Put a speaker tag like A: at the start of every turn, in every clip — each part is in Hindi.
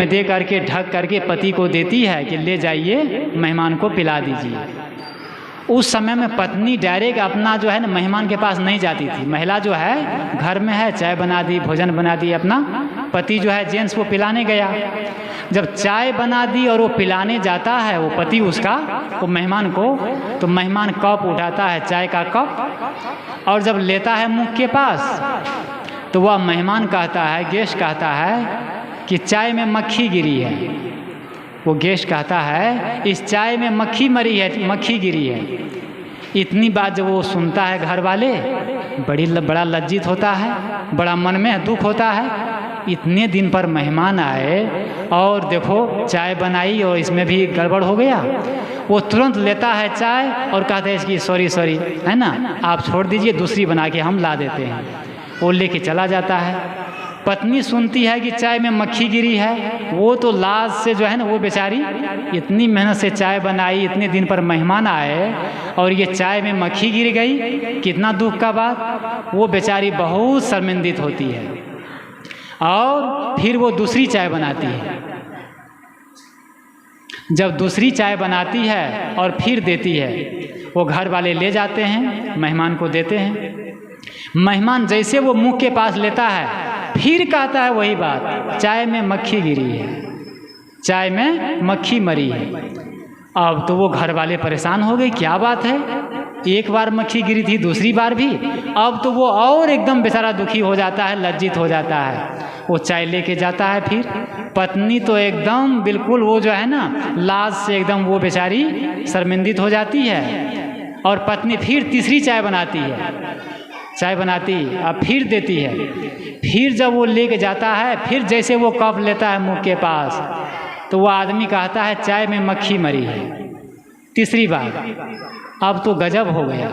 A: में दे करके ढक करके पति को देती है कि ले जाइए मेहमान को पिला दीजिए। उस समय में पत्नी डायरेक्ट अपना जो है ना मेहमान के पास नहीं जाती थी। महिला जो है घर में है, चाय बना दी, भोजन बना दी, अपना पति जो है जेंट्स को पिलाने गया। जब चाय बना दी और वो पिलाने जाता है वो पति उसका वो मेहमान को, तो मेहमान कप उठाता है, चाय का कप, और जब लेता है मुंह के पास तो वह मेहमान कहता है, गेस्ट कहता है कि चाय में मक्खी गिरी है। वो गेस्ट कहता है इस चाय में मक्खी मरी है, मक्खी गिरी है। इतनी बात जब वो सुनता है घर वाले, बड़ा लज्जित होता है, बड़ा मन में दुख होता है। इतने दिन पर मेहमान आए और देखो चाय बनाई और इसमें भी गड़बड़ हो गया। वो तुरंत लेता है चाय और कहते हैं इसकी सॉरी है ना, आप छोड़ दीजिए, दूसरी बना के हम ला देते हैं। वो लेके चला जाता है। पत्नी सुनती है कि चाय में मक्खी गिरी है, वो तो लाज से जो है ना, वो बेचारी इतनी मेहनत से चाय बनाई, इतने दिन पर मेहमान आए और ये चाय में मक्खी गिर गई, कितना दुख का बात। वो बेचारी बहुत शर्मिंदित होती है और फिर वो दूसरी चाय बनाती है। जब दूसरी चाय बनाती है और फिर देती है, वो घर वाले ले जाते हैं, मेहमान को देते हैं। मेहमान जैसे वो मुंह के पास लेता है फिर कहता है वही बात, चाय में मक्खी गिरी है, चाय में मक्खी मरी है। अब तो वो घर वाले परेशान हो गए, क्या बात है, एक बार मक्खी गिरी थी, दूसरी बार भी। अब तो वो और एकदम बेचारा दुखी हो जाता है, लज्जित हो जाता है। वो चाय लेके जाता है। फिर पत्नी तो एकदम बिल्कुल वो जो है ना लाज से एकदम वो बेचारी शर्मिंदित हो जाती है। और पत्नी फिर तीसरी चाय बनाती है, चाय बनाती अब फिर देती है। फिर जब वो लेके जाता है, फिर जैसे वो कप लेता है मुंह के पास, तो वो आदमी कहता है चाय में मक्खी मरी है, तीसरी बार। अब तो गजब हो गया।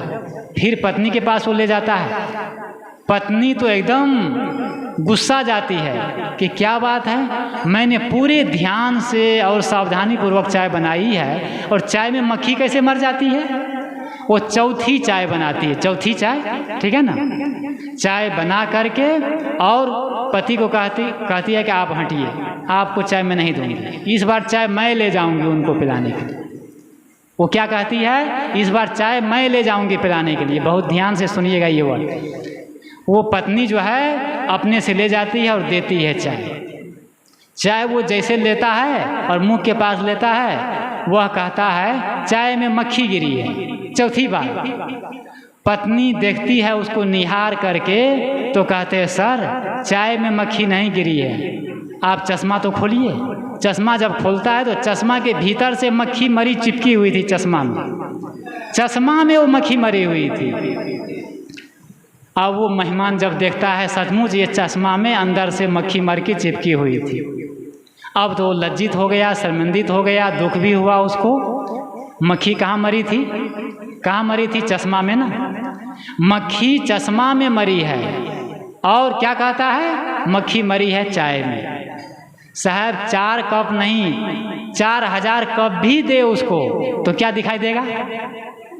A: फिर पत्नी के पास वो ले जाता है। पत्नी तो एकदम गुस्सा जाती है कि क्या बात है, मैंने पूरे ध्यान से और सावधानी पूर्वक चाय बनाई है और चाय में मक्खी कैसे मर जाती है। वो चौथी चाय बनाती है, चौथी चाय, ठीक है ना। चाय बना करके और पति को कहती है कि आप हटिए, आपको चाय मैं नहीं दूंगी, इस बार चाय मैं ले जाऊंगी उनको पिलाने के लिए। वो क्या कहती है, इस बार चाय मैं ले जाऊंगी पिलाने के लिए। बहुत ध्यान से सुनिएगा ये वर्ड। वो पत्नी जो है अपने से ले जाती है और देती है चाय। चाय वो जैसे लेता है और मुंह के पास लेता है, वह कहता है चाय में मक्खी गिरी है, चौथी बार। पत्नी देखती है उसको निहार करके, तो कहते हैं सर चाय में मक्खी नहीं गिरी है, आप चश्मा तो खोलिए। चश्मा जब खोलता है तो चश्मा के भीतर से मक्खी मरी चिपकी हुई थी चश्मा में, चश्मा में वो मक्खी मरी हुई थी। अब वो मेहमान जब देखता है सचमुच ये चश्मा में अंदर से मक्खी मर के चिपकी हुई थी। अब तो लज्जित हो गया, शर्मिंदित हो गया, दुख भी हुआ उसको। मक्खी कहाँ मरी थी, कहाँ मरी थी, चश्मा में ना। मक्खी चश्मा में मरी है और क्या कहता है, मक्खी मरी है चाय में। साहब 4 कप नहीं 4000 कप भी दे उसको तो क्या दिखाई देगा,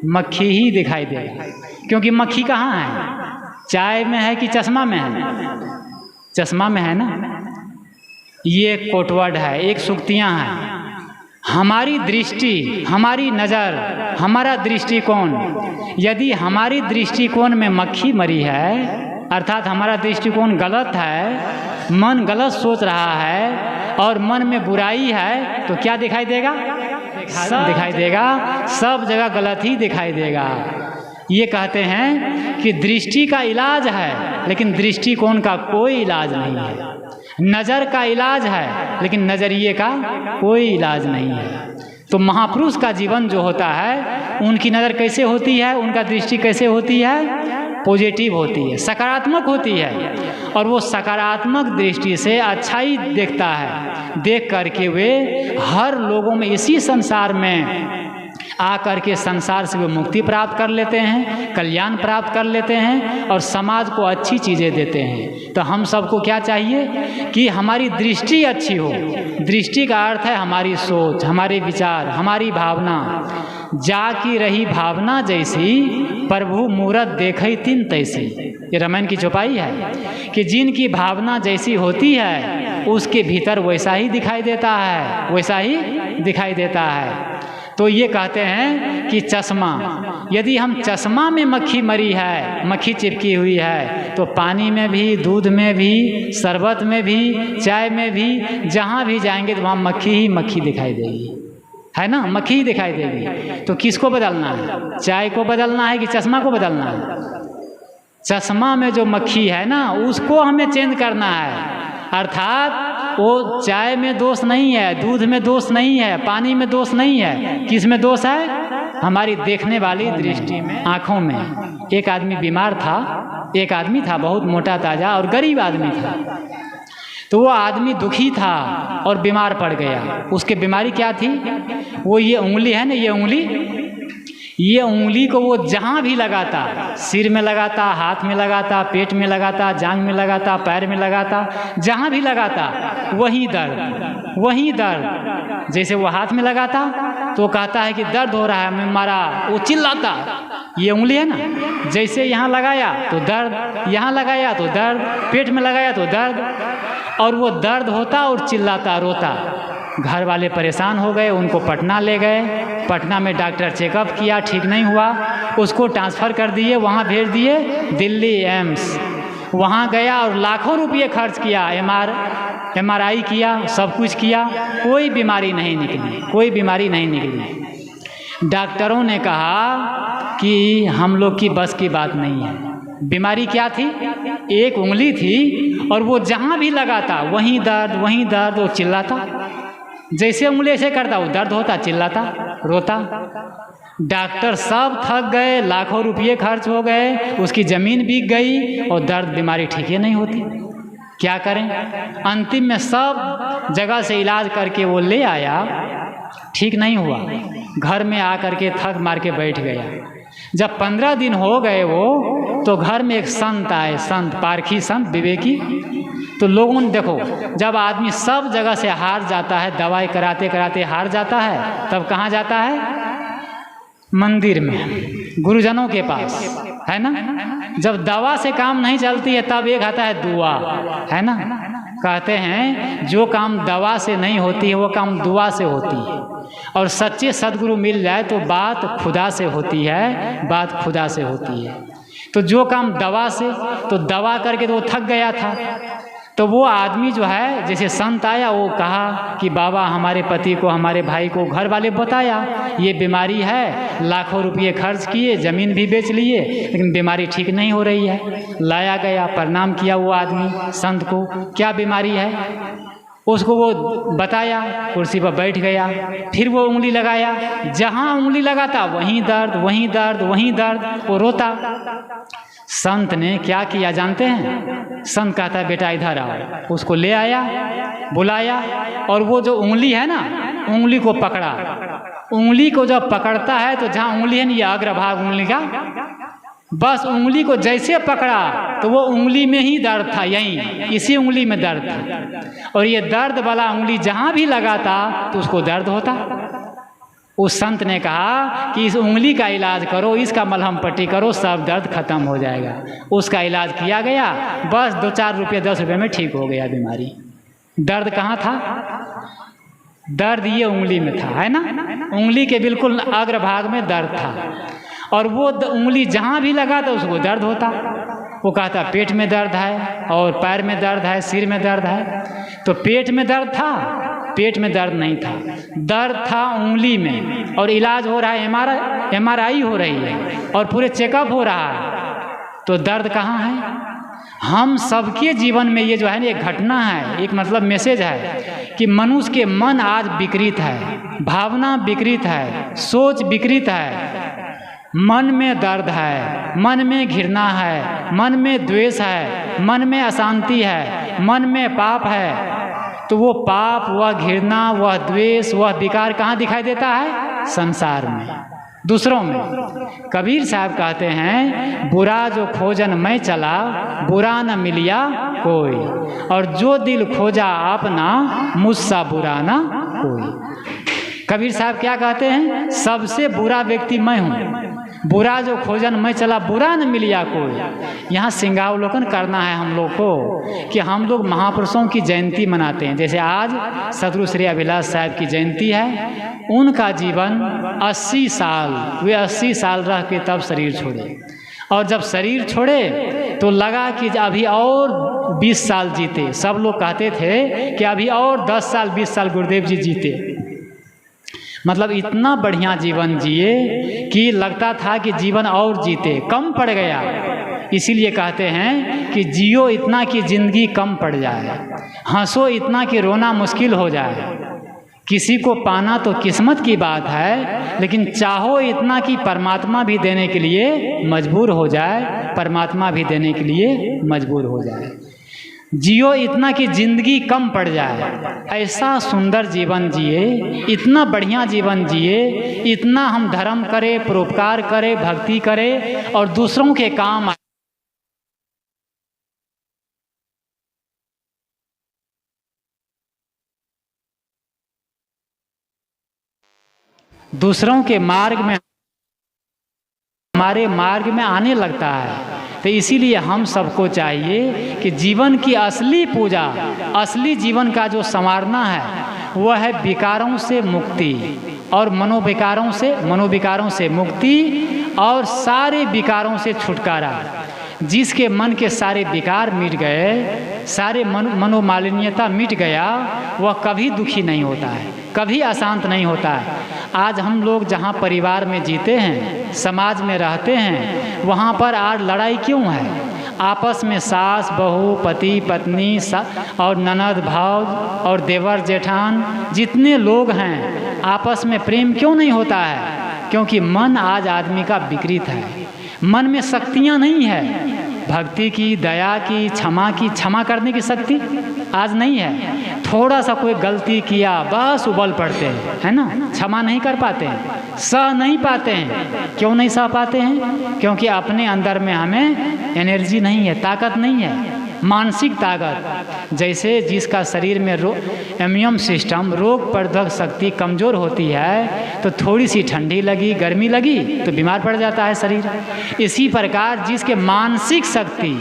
A: मक्खी ही दिखाई देगा। क्योंकि मक्खी कहाँ है, चाय में है कि चश्मा में है, चश्मा में है ना। ये कोटवर्ड है, एक सूक्तियाँ हैं। हमारी दृष्टि, हमारी नज़र, हमारा दृष्टिकोण, यदि हमारी दृष्टिकोण में मक्खी मरी है, अर्थात हमारा दृष्टिकोण गलत है, मन गलत सोच रहा है और मन में बुराई है, तो क्या दिखाई देगा, सब दिखाई देगा, सब जगह गलत ही दिखाई देगा। ये कहते हैं कि दृष्टि का इलाज है लेकिन दृष्टिकोण का कोई इलाज नहीं है। नज़र का इलाज है लेकिन नज़रिए का कोई इलाज नहीं है। तो महापुरुष का जीवन जो होता है, उनकी नज़र कैसे होती है, उनका दृष्टि कैसे होती है, पॉजिटिव होती है, सकारात्मक होती है। और वो सकारात्मक दृष्टि से अच्छाई देखता है, देख करके वे हर लोगों में इसी संसार में आकर के संसार से वो मुक्ति प्राप्त कर लेते हैं, कल्याण प्राप्त कर लेते हैं और समाज को अच्छी चीज़ें देते हैं। तो हम सबको क्या चाहिए कि हमारी दृष्टि अच्छी हो। दृष्टि का अर्थ है हमारी सोच, हमारे विचार, हमारी भावना। जाकी रही भावना जैसी, प्रभु मूरत देखई तिन तैसी। ये रामायण की चौपाई है कि जिनकी भावना जैसी होती है उसके भीतर वैसा ही दिखाई देता है, वैसा ही दिखाई देता है। तो ये कहते हैं कि चश्मा, यदि हम चश्मा में मक्खी मरी है, मक्खी चिपकी हुई है, तो पानी में भी, दूध में भी, शरबत में भी, चाय में भी, जहाँ भी जाएंगे तो वहाँ मक्खी ही मक्खी दिखाई देगी, है ना, मक्खी ही दिखाई देगी। तो किसको बदलना है? चाय को बदलना है कि चश्मा को बदलना है? चश्मा में जो मक्खी है ना, उसको हमें चेंज करना है। अर्थात वो चाय में दोष नहीं है, दूध में दोष नहीं है, पानी में दोष नहीं है, किस में दोष है? हमारी देखने वाली दृष्टि में, आँखों में। एक आदमी बीमार था, एक आदमी था बहुत मोटा ताजा और गरीब आदमी था। तो वो आदमी दुखी था और बीमार पड़ गया। उसके बीमारी क्या थी? वो ये उंगली है ना, ये उंगली को वो जहाँ भी लगाता, सिर में लगाता, हाथ में लगाता, पेट में लगाता, जांघ में लगाता, पैर में लगाता, जहाँ भी लगाता वहीं दर्द, वहीं दर्द। जैसे वो हाथ में लगाता तो कहता है कि दर्द हो रहा है, मैं मारा, वो चिल्लाता। ये उंगली है ना, जैसे यहाँ लगाया तो दर्द, यहाँ लगाया तो दर्द, पेट में लगाया तो दर्द, और वो दर्द होता और चिल्लाता, रोता। घर वाले परेशान हो गए, उनको पटना ले गए। पटना में डॉक्टर चेकअप किया, ठीक नहीं हुआ, उसको ट्रांसफ़र कर दिए, वहाँ भेज दिए दिल्ली एम्स। वहाँ गया और लाखों रुपये खर्च किया, MRI किया, सब कुछ किया, कोई बीमारी नहीं निकली, कोई बीमारी नहीं निकली। डॉक्टरों ने कहा कि हम लोग की बस की बात नहीं है। बीमारी क्या थी? एक उंगली थी और वो जहाँ भी लगाता वहीं दर्द, वहीं दर्द, वो चिल्लाता। जैसे उंगली ऐसे करता वो दर्द होता, चिल्लाता, रोता। डॉक्टर सब थक गए, लाखों रुपये खर्च हो गए, उसकी ज़मीन बिक गई और दर्द बीमारी ठीक ही नहीं होती। क्या करें? अंतिम में सब जगह से इलाज करके वो ले आया, ठीक नहीं हुआ। घर में आकर के थक मार के बैठ गया। जब 15 दिन हो गए वो, तो घर में एक संत आए, संत पारखी, संत विवेकी। तो लोगों ने देखो, जब आदमी सब जगह से हार जाता है, दवाई कराते कराते हार जाता है, तब कहाँ जाता है? मंदिर में, गुरुजनों के पास, है ना। जब दवा से काम नहीं चलती है तब एक आता है दुआ, है ना। कहते हैं जो काम दवा से नहीं होती है वो काम दुआ से होती है। और सच्चे सद्गुरु मिल जाए तो बात खुदा से होती है, बात खुदा से होती है। तो जो काम दवा से, तो दवा करके तो वो थक गया था। तो वो आदमी जो है, जैसे संत आया, वो कहा कि बाबा हमारे पति को, हमारे भाई को, घर वाले बताया ये बीमारी है, लाखों रुपये खर्च किए, ज़मीन भी बेच लिए, लेकिन बीमारी ठीक नहीं हो रही है। लाया गया, प्रणाम किया वो आदमी संत को, क्या बीमारी है उसको वो बताया, कुर्सी पर बैठ गया। फिर वो उंगली लगाया, जहाँ उंगली लगाता वहीं दर्द, वहीं दर्द, वहीं दर्द, वो रोता। संत ने क्या किया जानते हैं? संत कहता है बेटा इधर आओ। उसको ले आया, बुलाया, और वो जो उंगली है ना, उंगली को पकड़ा। उंगली को जब पकड़ता है तो जहाँ उंगली है ना, ये अग्रभाग उंगली का, बस उंगली को जैसे पकड़ा तो वो उंगली में ही दर्द था, यहीं इसी उंगली में दर्द था। और ये दर्द वाला उंगली जहाँ भी लगाता तो उसको दर्द होता। उस संत ने कहा कि इस उंगली का इलाज करो, इसका मलहम पट्टी करो, सब दर्द खत्म हो जाएगा। उसका इलाज किया गया, बस 2-4 रुपये 10 रुपये में ठीक हो गया बीमारी। दर्द कहाँ था? दर्द ये उंगली में था, है ना। उंगली के बिल्कुल अग्रभाग में दर्द था, और वो उंगली जहाँ भी लगा था उसको दर्द होता। वो कहता पेट में दर्द है, और पैर में दर्द है, सिर में दर्द है। तो पेट में दर्द था, पेट में दर्द नहीं था, दर्द था उंगली में। और इलाज हो रहा है, MRI हो रही है, और पूरे चेकअप हो रहा है। तो दर्द कहाँ है? हम सबके जीवन में ये जो है ना, एक घटना है, एक मतलब मैसेज है कि मनुष्य के मन आज विकृत है, भावना विकृत है, सोच विकृत है। मन में दर्द है, मन में घृणा है, मन में द्वेष है, मन में अशांति है, मन में पाप है। तो वो पाप, वह घृणा, वह द्वेष, वह विकार कहाँ दिखाई देता है? संसार में, दूसरों में। कबीर साहब कहते हैं बुरा जो खोजन मैं चला, बुरा न मिलिया कोई, और जो दिल खोजा अपना, मुझसा बुरा न कोई। कबीर साहब क्या कहते हैं? सबसे बुरा व्यक्ति मैं हूँ, बुरा जो खोजन मैं चला बुरा न मिलिया कोई। यहाँ सिंहावलोकन करना है हम लोग को कि हम लोग महापुरुषों की जयंती मनाते हैं। जैसे आज सदगुरु श्री अभिलाष साहब की जयंती है, उनका जीवन 80 साल, वे 80 साल रह के तब शरीर छोड़े, और जब शरीर छोड़े तो लगा कि अभी और 20 साल जीते। सब लोग कहते थे कि अभी और 10 साल 20 साल गुरुदेव जी जीते। मतलब इतना बढ़िया जीवन जिए कि लगता था कि जीवन और जीते, कम पड़ गया। इसीलिए कहते हैं कि जियो इतना कि जिंदगी कम पड़ जाए, हंसो इतना कि रोना मुश्किल हो जाए। किसी को पाना तो किस्मत की बात है, लेकिन चाहो इतना कि परमात्मा भी देने के लिए मजबूर हो जाए, परमात्मा भी देने के लिए मजबूर हो जाए। जियो इतना कि जिंदगी कम पड़ जाए। ऐसा सुंदर जीवन जिए, इतना बढ़िया जीवन जिए, इतना हम धर्म करें, परोपकार करें, भक्ति करें और दूसरों के काम, दूसरों के मार्ग में, हमारे मार्ग में आने लगता है। तो इसीलिए हम सबको चाहिए कि जीवन की असली पूजा, असली जीवन का जो संवारना है वह है विकारों से मुक्ति और मनोविकारों से मुक्ति और सारे विकारों से छुटकारा। जिसके मन के सारे विकार मिट गए, सारे मनोमालिन्यता मिट गया, वह कभी दुखी नहीं होता है, कभी अशांत नहीं होता है। आज हम लोग जहाँ परिवार में जीते हैं, समाज में रहते हैं, वहाँ पर आज लड़ाई क्यों है? आपस में सास बहू, पति पत्नी और ननद भाव और देवर जेठान, जितने लोग हैं, आपस में प्रेम क्यों नहीं होता है? क्योंकि मन आज आदमी का विकृत है, मन में शक्तियाँ नहीं है। भक्ति की, दया की, क्षमा करने की शक्ति आज नहीं है। थोड़ा सा कोई गलती किया बस उबल पड़ते हैं, है ना, क्षमा नहीं कर पाते हैं, सह नहीं पाते हैं। क्यों नहीं सह पाते हैं? क्योंकि अपने अंदर में हमें एनर्जी नहीं है, ताकत नहीं है, मानसिक ताकत। जैसे जिसका शरीर में इम्यून सिस्टम, रोग प्रतिरोधक शक्ति कमज़ोर होती है, तो थोड़ी सी ठंडी लगी, गर्मी लगी तो बीमार पड़ जाता है शरीर। इसी प्रकार जिसके मानसिक शक्ति,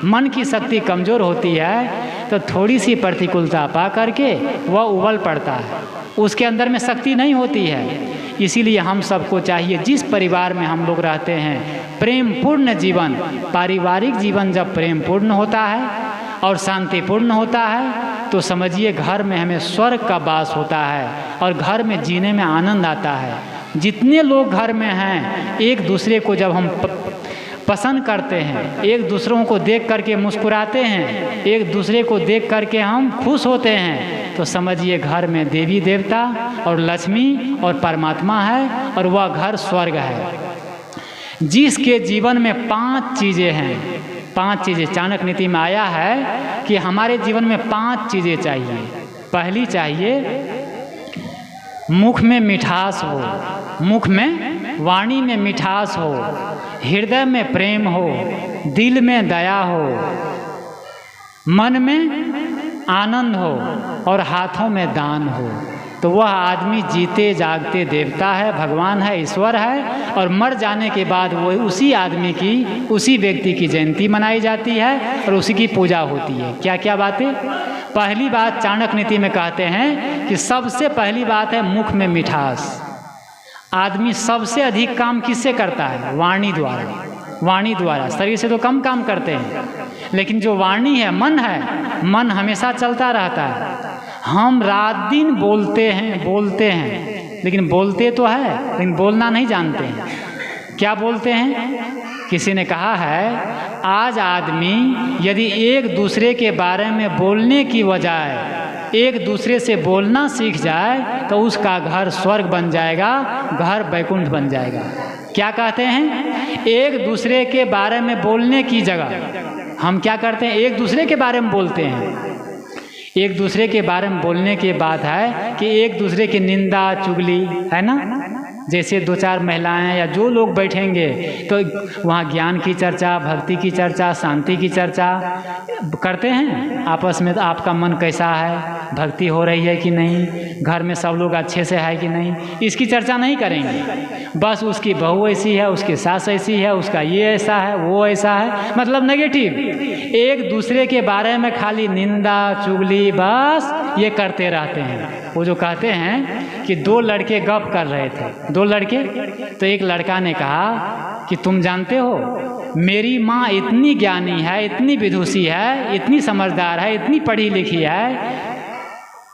A: मन की शक्ति कमज़ोर होती है, तो थोड़ी सी प्रतिकूलता पा करके वह उबल पड़ता है, उसके अंदर में शक्ति नहीं होती है। इसीलिए हम सबको चाहिए, जिस परिवार में हम लोग रहते हैं, प्रेम पूर्ण जीवन, पारिवारिक जीवन जब प्रेम पूर्ण होता है और शांतिपूर्ण होता है, तो समझिए घर में हमें स्वर्ग का वास होता है और घर में जीने में आनंद आता है। जितने लोग घर में हैं, एक दूसरे को जब हम पसंद करते हैं, एक दूसरों को देख करके मुस्कुराते हैं, एक दूसरे को देख करके हम खुश होते हैं, तो समझिए घर में देवी देवता और लक्ष्मी और परमात्मा है और वह घर स्वर्ग है। जिसके जीवन में 5 चीज़ें हैं, 5 चीज़ें चाणक्य नीति में आया है कि हमारे जीवन में 5 चीज़ें चाहिए। पहली चाहिए मुख में मिठास हो, मुख में वाणी में मिठास हो, हृदय में प्रेम हो, दिल में दया हो, मन में आनंद हो और हाथों में दान हो, तो वह आदमी जीते जागते देवता है, भगवान है, ईश्वर है। और मर जाने के बाद वो उसी आदमी की, उसी व्यक्ति की जयंती मनाई जाती है और उसी की पूजा होती है। क्या क्या बातें? पहली बात चाणक्य नीति में कहते हैं कि सबसे पहली बात है मुख में मिठास। आदमी सबसे अधिक काम किससे करता है? वाणी द्वारा। वाणी द्वारा। शरीर से तो कम काम करते हैं, लेकिन जो वाणी है, मन हमेशा चलता रहता है। हम रात दिन बोलते हैं, लेकिन बोलते तो है, लेकिन बोलना नहीं जानते हैं। क्या बोलते हैं? किसी ने कहा है, आज आदमी यदि एक दूसरे के बारे में बोलने की बजाय एक दूसरे से बोलना सीख जाए तो उसका घर स्वर्ग बन जाएगा, घर वैकुंठ बन जाएगा। क्या कहते हैं? एक दूसरे के बारे में बोलने की जगह हम क्या करते हैं? एक दूसरे के बारे में बोलते हैं। एक दूसरे के बारे में बोलने के बाद है कि एक दूसरे की निंदा चुगली, है ना, जैसे 2-4 महिलाएं या जो लोग बैठेंगे तो वहाँ ज्ञान की चर्चा, भक्ति की चर्चा, शांति की चर्चा करते हैं आपस में। तो आपका मन कैसा है, भक्ति हो रही है कि नहीं, घर में सब लोग अच्छे से है कि नहीं, इसकी चर्चा नहीं करेंगे। बस उसकी बहू ऐसी है, उसकी सास ऐसी है, उसका ये ऐसा है, वो ऐसा है, मतलब नेगेटिव, एक दूसरे के बारे में खाली निंदा चुगली बस ये करते रहते हैं। वो जो कहते हैं कि 2 लड़के गप कर रहे थे, 2 लड़के, तो एक लड़का ने कहा कि तुम जानते हो मेरी माँ इतनी ज्ञानी है, इतनी विदुषी है, इतनी समझदार है, इतनी पढ़ी लिखी है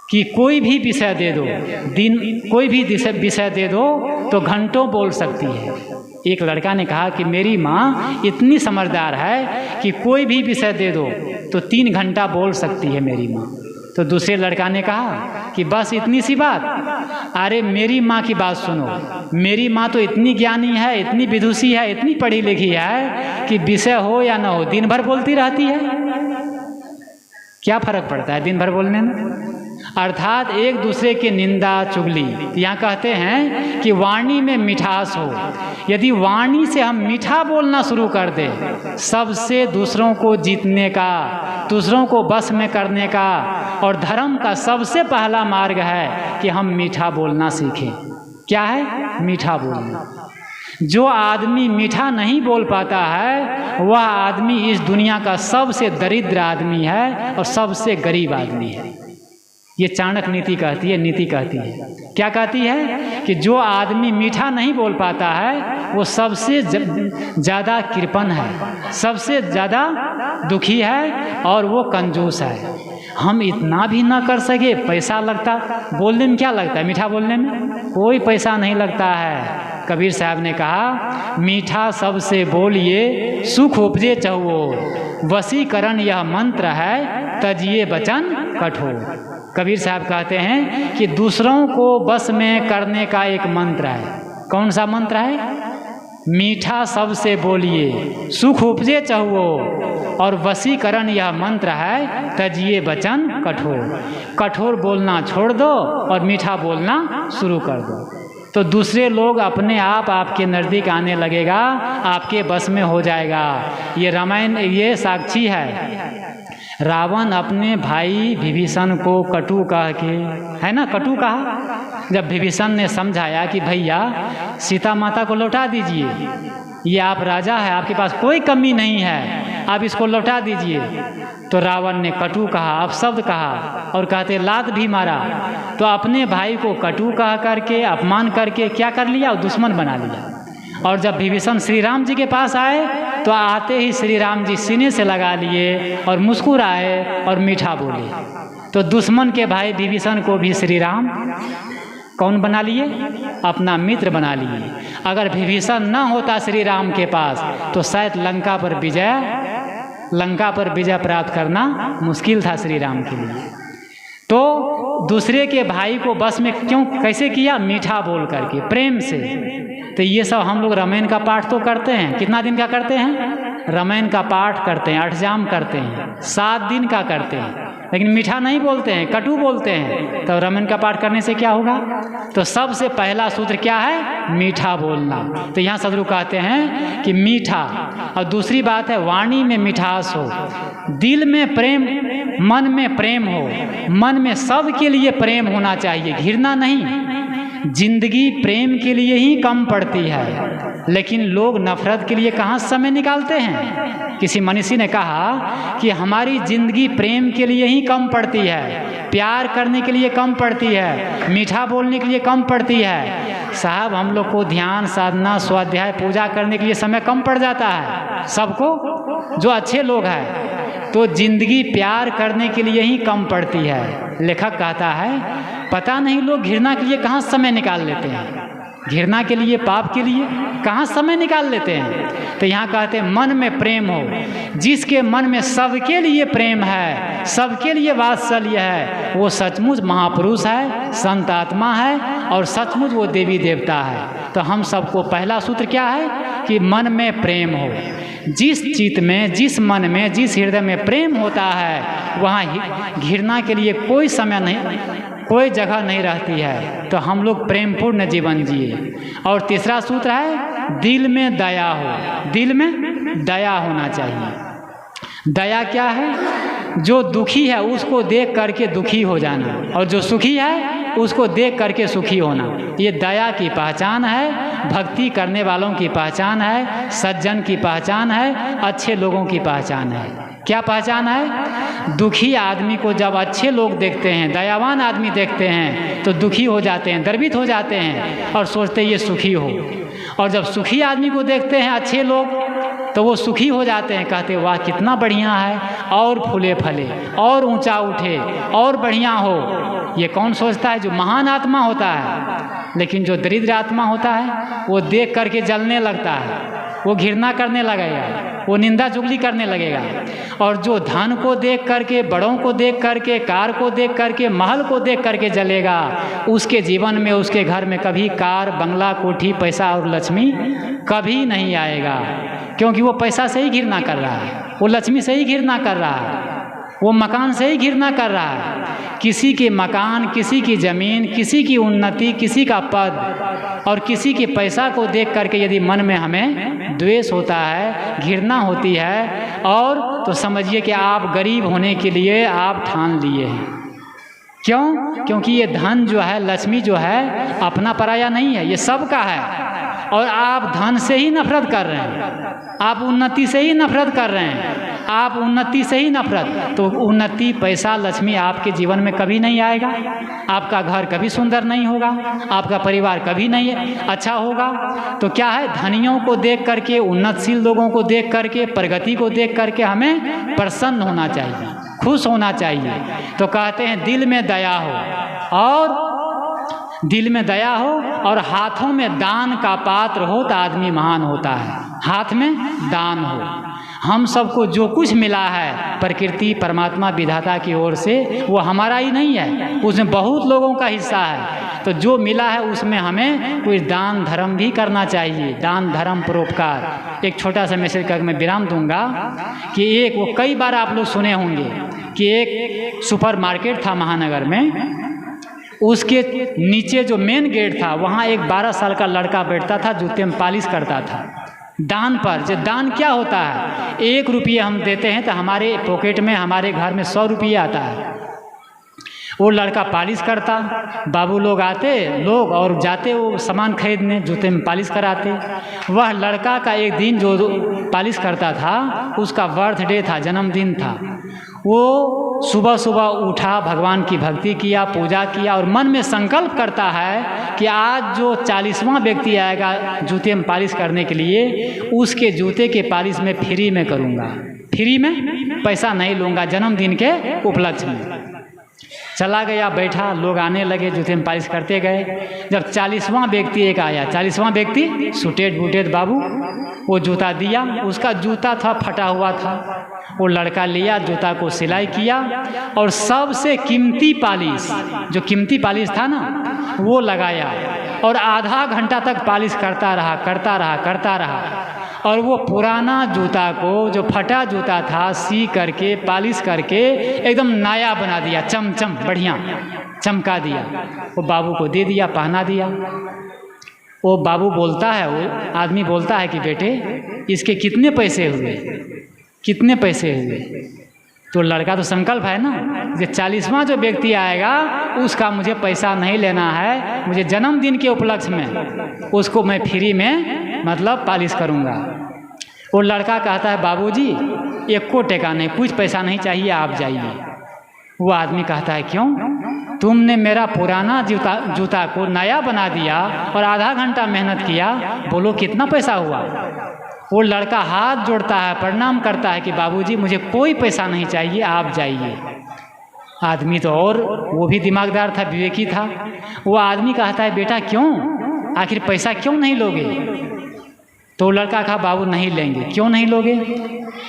A: कि कोई भी विषय दे दो, कोई भी विषय दे दो तो घंटों बोल सकती है। एक लड़का ने कहा कि मेरी माँ इतनी समझदार है कि कोई भी विषय दे दो तो 3 घंटा बोल सकती है मेरी माँ। तो दूसरे लड़का ने कहा कि बस इतनी सी बात, अरे मेरी माँ की बात सुनो, मेरी माँ तो इतनी ज्ञानी है, इतनी विदुषी है, इतनी पढ़ी लिखी है कि विषय हो या ना हो दिन भर बोलती रहती है। क्या फर्क पड़ता है दिन भर बोलने में? अर्थात एक दूसरे की निंदा चुगली। यहाँ कहते हैं कि वाणी में मिठास हो। यदि वाणी से हम मीठा बोलना शुरू कर दें, सबसे दूसरों को जीतने का, दूसरों को बस में करने का और धर्म का सबसे पहला मार्ग है कि हम मीठा बोलना सीखें। क्या है? मीठा बोलना। जो आदमी मीठा नहीं बोल पाता है वह आदमी इस दुनिया का सबसे दरिद्र आदमी है और सबसे गरीब आदमी है। ये चाणक्य नीति कहती है, नीति कहती है। क्या कहती है कि जो आदमी मीठा नहीं बोल पाता है वो सबसे ज़्यादा कृपण है, सबसे ज़्यादा दुखी है और वो कंजूस है। हम इतना भी ना कर सके, पैसा लगता बोलने में, क्या लगता है मीठा बोलने में? कोई पैसा नहीं लगता है। कबीर साहब ने कहा मीठा सबसे बोलिए सुख उपजे चहुओर, वशीकरण यह मंत्र है तजिए वचन कठोर। कबीर साहब कहते हैं कि दूसरों को बस में करने का एक मंत्र है। कौन सा मंत्र है? मीठा सबसे बोलिए सुख उपजे चहुओर और वशीकरण यह मंत्र है तजिए वचन कठोर। कठोर बोलना छोड़ दो और मीठा बोलना शुरू कर दो तो दूसरे लोग अपने आप आपके नज़दीक आने लगेगा, आपके बस में हो जाएगा। ये रामायण ये साक्षी है। रावण अपने भाई विभीषण को कटु कह के, है ना, कटु कहा। जब विभीषण ने समझाया कि भैया सीता माता को लौटा दीजिए, ये आप राजा है, आपके पास कोई कमी नहीं है, आप इसको लौटा दीजिए, तो रावण ने कटु कहा, अपशब्द कहा और कहते लात भी मारा। तो अपने भाई को कटु कह करके अपमान करके क्या कर लिया? और दुश्मन बना लिया। और जब विभीषण श्री राम जी के पास आए तो आते ही श्री राम जी सीने से लगा लिए और मुस्कुराए और मीठा बोले। तो दुश्मन के भाई विभीषण को भी श्री राम कौन बना लिए? अपना मित्र बना लिए। अगर विभीषण न होता श्री राम के पास तो शायद लंका पर विजय प्राप्त करना मुश्किल था श्री राम के लिए। तो दूसरे के भाई को बस में क्यों, कैसे किया? मीठा बोल करके, प्रेम से। तो ये सब हम लोग रामायण का पाठ तो करते हैं। कितना दिन का करते हैं? रामायण का पाठ करते हैं, अष्टजाम करते हैं, 7 दिन का करते हैं, लेकिन मीठा नहीं बोलते हैं, कटु बोलते हैं। तो रामायण का पाठ करने से क्या होगा? तो सबसे पहला सूत्र क्या है? मीठा बोलना। तो यहाँ सदगुरु कहते हैं कि मीठा, और दूसरी बात है वाणी में मिठास हो, दिल में प्रेम, मन में प्रेम हो, मन में सबके लिए प्रेम होना चाहिए, घृणा नहीं। जिंदगी प्रेम के लिए ही कम पड़ती है, लेकिन लोग नफरत के लिए कहाँ समय निकालते हैं। किसी मनीषी ने कहा कि हमारी जिंदगी प्रेम के लिए ही कम पड़ती है, प्यार करने के लिए कम पड़ती है, मीठा बोलने के लिए कम पड़ती है। साहब हम लोग को ध्यान साधना स्वाध्याय पूजा करने के लिए समय कम पड़ जाता है सबको, जो अच्छे लोग हैं। तो जिंदगी प्यार करने के लिए ही कम पड़ती है। लेखक कहता है पता नहीं लोग घृणा के लिए कहाँ समय निकाल लेते हैं, घृणा के लिए, पाप के लिए कहाँ समय निकाल लेते हैं। तो यहाँ कहते हैं मन में प्रेम हो। जिसके मन में सबके लिए प्रेम है, सबके लिए वात्सल्य है, वो सचमुच महापुरुष है, संत आत्मा है और सचमुच वो देवी देवता है। तो हम सबको पहला सूत्र क्या है कि मन में प्रेम हो। जिस चित्त में, जिस मन में, जिस हृदय में प्रेम होता है वहाँ घृणा के लिए कोई समय नहीं कोई जगह नहीं रहती है, तो हम लोग प्रेमपूर्ण जीवन जिए। और तीसरा सूत्र है दिल में दया हो, दिल में दया होना चाहिए। दया क्या है? जो दुखी है उसको देख करके दुखी हो जाना, और जो सुखी है उसको देख करके सुखी होना, ये दया की पहचान है, भक्ति करने वालों की पहचान है, सज्जन की पहचान है, अच्छे लोगों की पहचान है। क्या पहचान है? दुखी आदमी को जब अच्छे लोग देखते हैं, दयावान आदमी देखते हैं, तो दुखी हो जाते हैं, द्रवित हो जाते हैं और सोचते हैं ये सुखी हो। और जब सुखी आदमी को देखते हैं अच्छे लोग, तो वो सुखी हो जाते हैं, कहते वाह कितना बढ़िया है, और फूले फले, और ऊंचा उठे, और बढ़िया हो। ये कौन सोचता है? जो महान आत्मा होता है। लेकिन जो दरिद्र आत्मा होता है वो देख करके जलने लगता है, वो घृणा करने लगेगा, वो निंदा चुगली करने लगेगा। और जो धन को देख करके, बड़ों को देख करके, कार को देख करके, महल को देख करके जलेगा, उसके जीवन में, उसके घर में कभी कार, बंगला, कोठी, पैसा और लक्ष्मी कभी नहीं आएगा। क्योंकि वो पैसा से ही घृणा कर रहा है, वो लक्ष्मी से ही घृणा कर रहा है, वो मकान से ही घृणा कर रहा है। किसी के मकान, किसी की ज़मीन, किसी की उन्नति, किसी का पद और किसी के पैसा को देख करके यदि मन में हमें द्वेष होता है, घृणा होती है, और तो समझिए कि आप गरीब होने के लिए आप ठान लिए हैं। क्यों? क्योंकि ये धन जो है, लक्ष्मी जो है, अपना पराया नहीं है, ये सबका है। और आप धन से ही नफरत कर रहे हैं, आप उन्नति से ही नफरत कर रहे हैं, आप उन्नति से ही नफरत। तो उन्नति, पैसा, लक्ष्मी आपके जीवन में कभी नहीं आएगा, आपका घर कभी सुंदर नहीं होगा, आपका परिवार कभी नहीं अच्छा होगा। तो क्या है? धनियों को देख करके, उन्नतशील लोगों को देख करके, प्रगति को देख करके हमें प्रसन्न होना चाहिए, खुश होना चाहिए। तो कहते हैं दिल में दया हो, और दिल में दया हो, और हाथों में दान का पात्र हो तो आदमी महान होता है। हाथ में दान हो। हम सबको जो कुछ मिला है प्रकृति, परमात्मा, विधाता की ओर से, वो हमारा ही नहीं है, उसमें बहुत लोगों का हिस्सा है। तो जो मिला है उसमें हमें कोई दान धर्म भी करना चाहिए, दान धर्म परोपकार। एक छोटा सा मैसेज करके मैं विराम दूंगा कि एक, वो कई बार आप लोग सुने होंगे कि एक सुपर मार्केट था महानगर में, उसके नीचे जो मेन गेट था वहाँ एक 12 साल का लड़का बैठता था, जूते में पालिश करता था दान पर। जो दान क्या होता है? 1 रुपये हम देते हैं तो हमारे पॉकेट में, हमारे घर में 100 रुपये आता है। वो लड़का पालिश करता, बाबू लोग आते लोग और जाते वो सामान खरीदने, जूते में पालिश कराते। वह लड़का का एक दिन जो पालिश करता था, उसका बर्थडे था, जन्मदिन था। वो सुबह सुबह उठा, भगवान की भक्ति किया, पूजा किया, और मन में संकल्प करता है कि आज जो 40वां व्यक्ति आएगा जूते में पालिश करने के लिए, उसके जूते के पालिश में फ्री में करूँगा, फ्री में, पैसा नहीं लूँगा, जन्मदिन के उपलक्ष्य में। चला गया, बैठा, लोग आने लगे, जूते में पालिश करते गए। जब 40वां व्यक्ति एक आया, 40वां व्यक्ति सुटेड बूटेड बाबू, वो जूता दिया, उसका जूता था फटा हुआ था। वो लड़का लिया, जूता को सिलाई किया, और सबसे कीमती पालिश, जो कीमती पालिश था ना, वो लगाया, और आधा घंटा तक पालिश करता रहा, करता रहा, करता रहा। और वो पुराना जूता को, जो फटा जूता था, सी करके, पालिश करके एकदम नया बना दिया, चमचम बढ़िया चमका दिया। वो बाबू को दे दिया, पहना दिया। वो बाबू बोलता है, वो आदमी बोलता है कि बेटे इसके कितने पैसे हुए, कितने पैसे हुए? तो लड़का तो संकल्प है ना, जो 40वां जो व्यक्ति आएगा उसका मुझे पैसा नहीं लेना है, मुझे जन्मदिन के उपलक्ष्य में उसको मैं फ्री में मतलब पालिश करूँगा। वो लड़का कहता है बाबूजी 1 टका नहीं, कुछ पैसा नहीं चाहिए, आप जाइए। वो आदमी कहता है क्यों? तुमने मेरा पुराना जूता को नया बना दिया और आधा घंटा मेहनत किया, बोलो कितना पैसा हुआ? वो लड़का हाथ जोड़ता है, प्रणाम करता है कि बाबूजी मुझे कोई पैसा नहीं चाहिए, आप जाइए। आदमी तो और वो भी दिमागदार था, विवेकी था। वो आदमी कहता है बेटा क्यों, आखिर पैसा क्यों नहीं लोगे? तो लड़का कहा बाबू नहीं लेंगे। क्यों नहीं लोगे?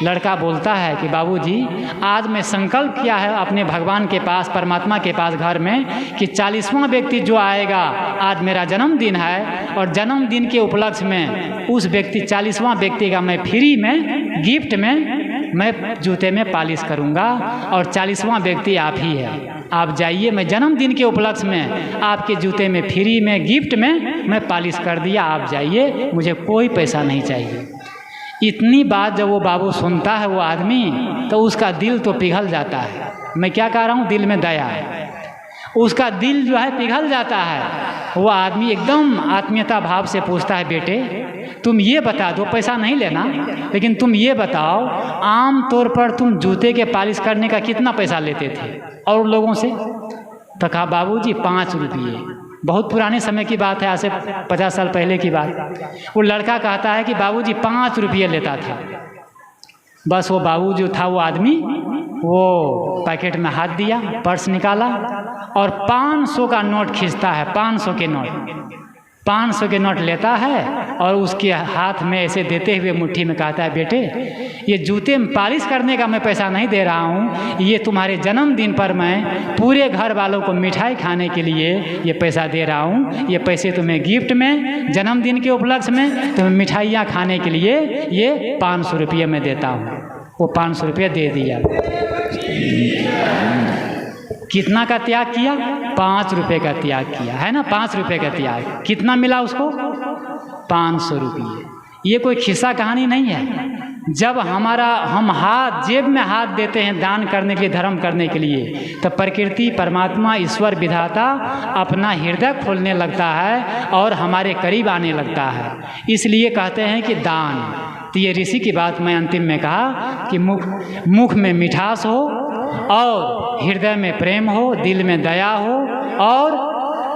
A: लड़का बोलता है कि बाबूजी आज मैं संकल्प किया है अपने भगवान के पास, परमात्मा के पास घर में, कि 40वां व्यक्ति जो आएगा, आज मेरा जन्मदिन है और जन्मदिन के उपलक्ष्य में उस व्यक्ति 40वां व्यक्ति का मैं फ्री में गिफ्ट में मैं जूते में पालिश करूंगा और 40वां व्यक्ति आप ही है। आप जाइए, मैं जन्मदिन के उपलक्ष्य में आपके जूते में फ्री में गिफ्ट में मैं पॉलिश कर दिया, आप जाइए, मुझे कोई पैसा नहीं चाहिए। इतनी बात जब वो बाबू सुनता है वो आदमी, तो उसका दिल तो पिघल जाता है। मैं क्या कह रहा हूँ, दिल में दया है, उसका दिल जो है पिघल जाता है। वो आदमी एकदम आत्मीयता भाव से पूछता है, बेटे तुम ये बता दो, पैसा नहीं लेना, लेकिन तुम ये बताओ आम तौर पर तुम जूते के पॉलिश करने का कितना पैसा लेते थे और लोगों से? तो कहा बाबूजी 5 रुपये। बहुत पुराने समय की बात है, आज से 50 साल पहले की बात। वो लड़का कहता है कि बाबूजी 5 रुपये लेता था। बस वो बाबू जो था वो आदमी, वो पैकेट में हाथ दिया, पर्स निकाला और 500 का नोट खींचता है। 500 के नोट लेता है और उसके हाथ में ऐसे देते हुए मुट्ठी में कहता है, बेटे ये जूते में पॉलिश करने का मैं पैसा नहीं दे रहा हूँ, ये तुम्हारे जन्मदिन पर मैं पूरे घर वालों को मिठाई खाने के लिए ये पैसा दे रहा हूँ। ये पैसे तुम्हें गिफ्ट में जन्मदिन के उपलक्ष्य में तुम्हें मिठाइयाँ खाने के लिए ये 500 रुपये में देता हूँ। वो 500 रुपये दे दिया। कितना का त्याग किया? 5 रुपये का त्याग किया, है ना। 5 रुपये का त्याग, कितना मिला उसको? 500 रुपये। ये कोई खिस्सा कहानी नहीं है। जब हम हाथ जेब में हाथ देते हैं दान करने के लिए, धर्म करने के लिए, तो प्रकृति, परमात्मा, ईश्वर, विधाता अपना हृदय खोलने लगता है और हमारे करीब आने लगता है। इसलिए कहते हैं कि दान। तो ये ऋषि की बात मैं अंतिम में कहा कि मुख में मिठास हो और हृदय में प्रेम हो, दिल में दया हो और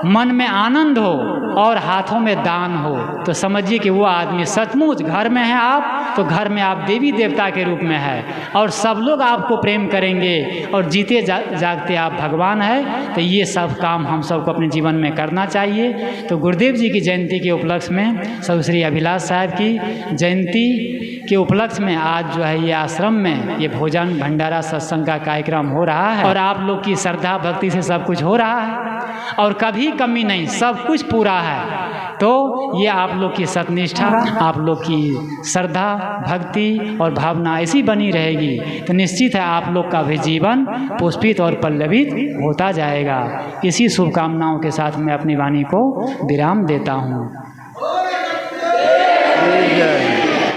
A: मन में आनंद हो और हाथों में दान हो, तो समझिए कि वो आदमी सचमुच घर में है आप, तो घर में आप देवी देवता के रूप में है और सब लोग आपको प्रेम करेंगे और जीते जागते आप भगवान है। तो ये सब काम हम सबको अपने जीवन में करना चाहिए। तो गुरुदेव जी की जयंती के उपलक्ष्य में, श्री अभिलाष साहब की जयंती के उपलक्ष्य में आज जो है ये आश्रम में ये भोजन भंडारा सत्संग का कार्यक्रम हो रहा है और आप लोग की श्रद्धा भक्ति से सब कुछ हो रहा है और कभी कमी नहीं, सब कुछ पूरा है। तो ये आप लोग की सतनिष्ठा, आप लोग की श्रद्धा भक्ति और भावना ऐसी बनी रहेगी तो निश्चित है आप लोग का भी जीवन पुष्पित और पल्लवित होता जाएगा। इसी शुभकामनाओं के साथ मैं अपनी वाणी को विराम देता हूँ।